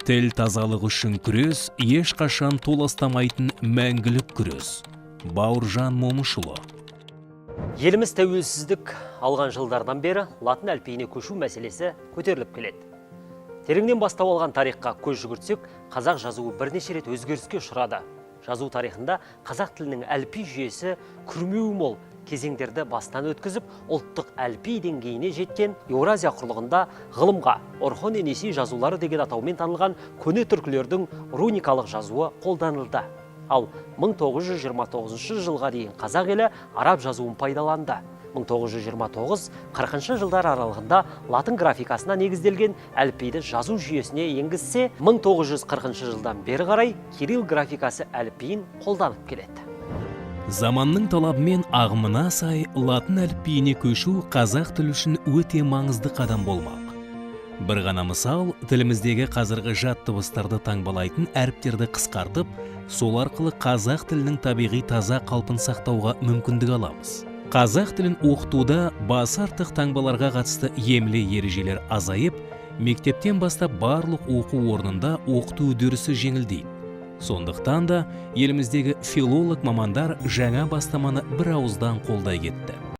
Тіл тазалығы үшін күрес, ешқашан толастамайтын мәңгілік күрес. Бауыржан Момышұлы. Еліміз тәуелсіздік алған жылдардан бері латын әліпбиіне көшу мәселесі көтеріліп келеді. Тереңнен бастау алған тарихқа көз жүгіртсек, қазақ жазуы бірнеше рет өзгеріске ұшырады. Жазу тарихында қазақ тілінің әліпби жүйесі күрмеуі мол кезеңдерді бастан өткізіп, ұлттық әліпби деңгейіне жеткен Еуразия құрлығында ғылымға орхон-енесей жазулары деген атаумен танылған көне түркілердің руникалық жазуы қолданылды. Ал 1929 жылға дейін қазақ елі араб жазуын пайдаланды. 1929-40 жылдар аралығында латын графикасына негізделген әліпбиді жазу жүйесіне енгізсе, 1940 жылдан бері қарай кирилл графикасы әліпбиін қолданып келеді. Заманның талабымен ағымына сай латын әліпбиіне көшу қазақ тілі үшін өте маңызды қадам болмақ. Бір ғана мысал, тіліміздегі қазіргі жат дыбыстарды таңбалайтын әріптерді қысқартып, сол арқылы қазақ тілінің табиғи таза қалпын сақтауға мүмкіндік аламыз. Қазақ тілін оқытуда басы артық таңбаларға қатысты емле ережелер азайып, мектептен бастап барлық оқу орнында оқыту үдерісі жеңілдейді. Сондықтан да еліміздегі филолог мамандар жаңа бастаманы бір ауыздан қолдай кетті.